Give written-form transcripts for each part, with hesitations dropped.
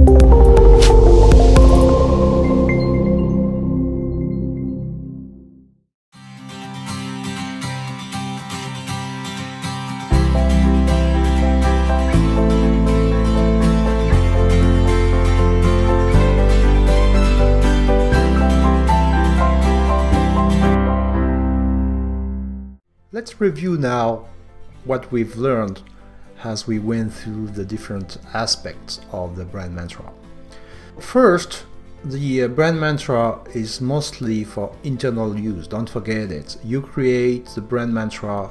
Let's review now what we've learned as we went through the different aspects of the brand mantra. First, the brand mantra is mostly for internal use. Don't forget it. You create the brand mantra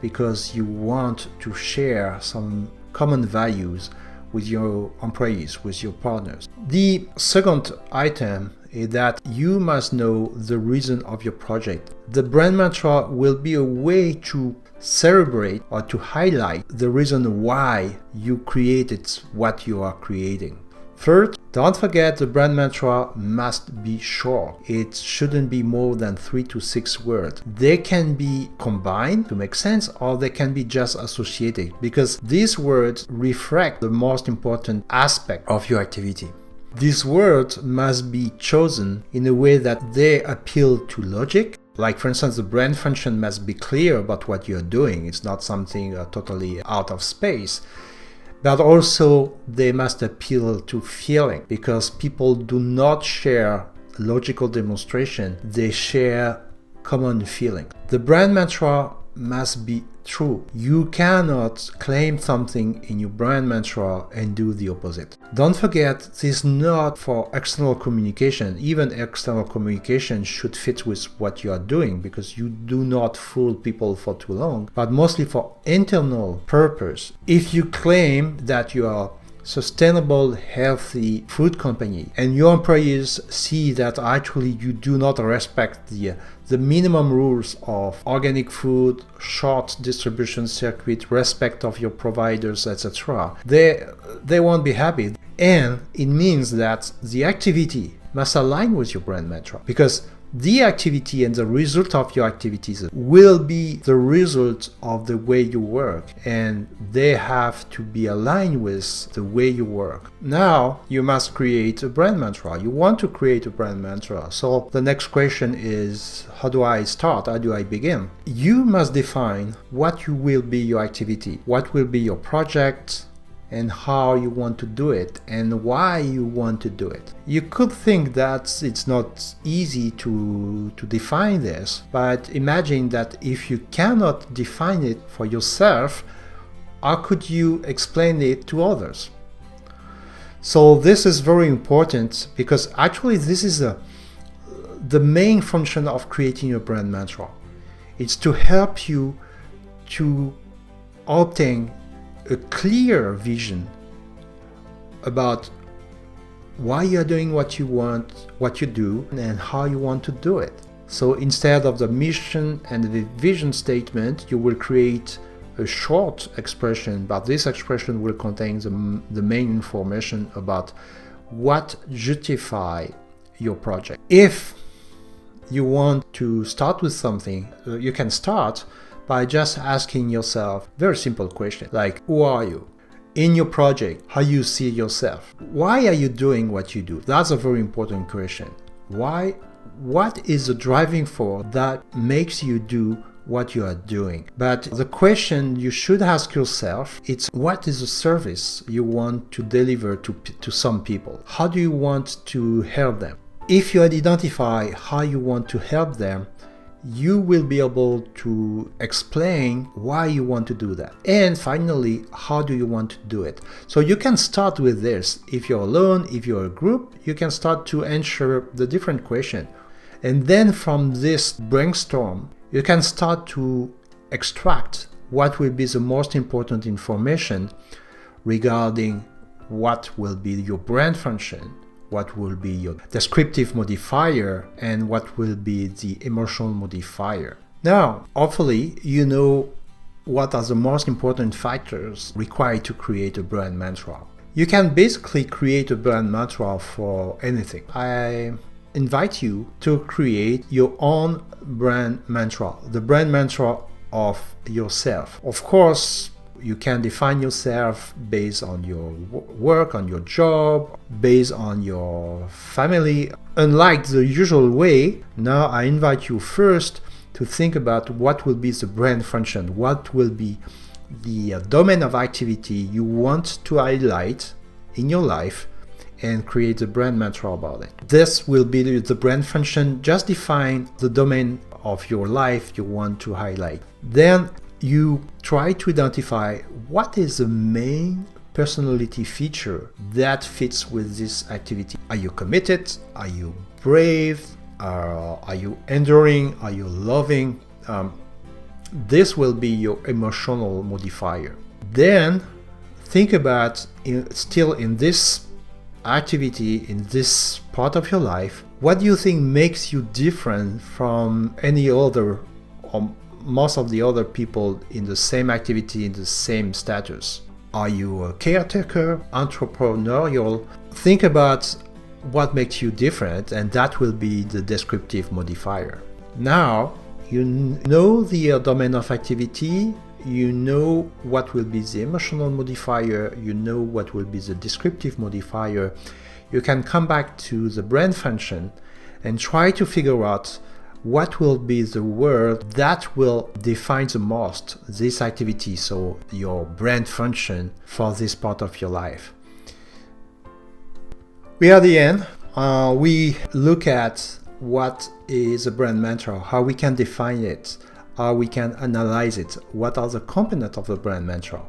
because you want to share some common values with your employees, with your partners. The second item is that you must know the reason of your project. The brand mantra will be a way to celebrate or to highlight the reason why you created what you are creating. Third, don't forget the brand mantra must be short. It shouldn't be more than 3 to 6 words. They can be combined to make sense, or they can be just associated, because these words reflect the most important aspect of your activity. These words must be chosen in a way that they appeal to logic. Like, for instance, the brand function must be clear about what you're doing. It's not something totally out of space. But also they must appeal to feeling, because people do not share logical demonstration, they share common feeling. The brand mantra must be true. You cannot claim something in your brand mantra and do the opposite. Don't forget, this is not for external communication. Even external communication should fit with what you are doing, because you do not fool people for too long, but mostly for internal purpose. If you claim that you are sustainable, healthy food company, and your employees see that actually you do not respect the minimum rules of organic food, short distribution circuit, respect of your providers, etc., they won't be happy. And it means that the activity must align with your brand mantra, because the activity and the result of your activities will be the result of the way you work, and they have to be aligned with the way you work. Now you must create a brand mantra. You want to create a brand mantra. So the next question is, how do I start? How do I begin? You must define what will be your activity, what will be your project, and how you want to do it and why you want to do it. You could think that it's not easy to define this, but imagine that if you cannot define it for yourself, how could you explain it to others? So this is very important, because actually this is the main function of creating a brand mantra. It's to help you to obtain a clear vision about why you're doing what you want, what you do, and how you want to do it. So instead of the mission and the vision statement, you will create a short expression, but this expression will contain the main information about what justify your project. If you want to start with something, you can start by just asking yourself very simple questions like, who are you? In your project, how you see yourself? Why are you doing what you do? That's a very important question. Why? What is the driving force that makes you do what you are doing? But the question you should ask yourself, it's what is the service you want to deliver to some people? How do you want to help them? If you identify how you want to help them, you will be able to explain why you want to do that. And finally, how do you want to do it? So you can start with this. If you're alone, if you're a group, you can start to answer the different questions. And then from this brainstorm, you can start to extract what will be the most important information regarding what will be your brand function, what will be your descriptive modifier, and what will be the emotional modifier. Now, hopefully, you know what are the most important factors required to create a brand mantra. You can basically create a brand mantra for anything. I invite you to create your own brand mantra, the brand mantra of yourself. Of course, You can define yourself based on your work, on your job, based on your family. Unlike the usual way, now I invite you first to think about what will be the brand function, what will be the domain of activity you want to highlight in your life, and create a brand mantra about it. This will be the brand function. Just define the domain of your life you want to highlight. Then you try to identify what is the main personality feature that fits with this activity. Are you committed? Are you brave? Are you enduring? Are you loving? This will be your emotional modifier. Then think about, still in this activity, in this part of your life, what do you think makes you different from any other or most of the other people in the same activity, in the same status? Are you a caretaker, entrepreneurial? Think about what makes you different, and that will be the descriptive modifier. Now you know the domain of activity, you know what will be the emotional modifier, you know what will be the descriptive modifier. You can come back to the brand function and try to figure out what will be the word that will define the most this activity, so your brand function for this part of your life. We are at the end. We look at what is a brand mantra, how we can define it, how we can analyze it, what are the components of the brand mantra.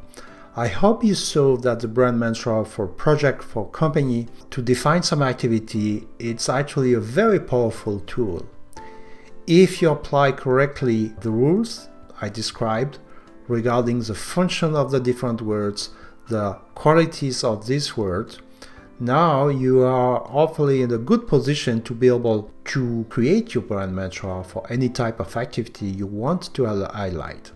I hope you saw that the brand mantra for project, for company, to define some activity, it's actually a very powerful tool. If you apply correctly the rules I described regarding the function of the different words, the qualities of these words, now you are hopefully in a good position to be able to create your brand mantra for any type of activity you want to highlight.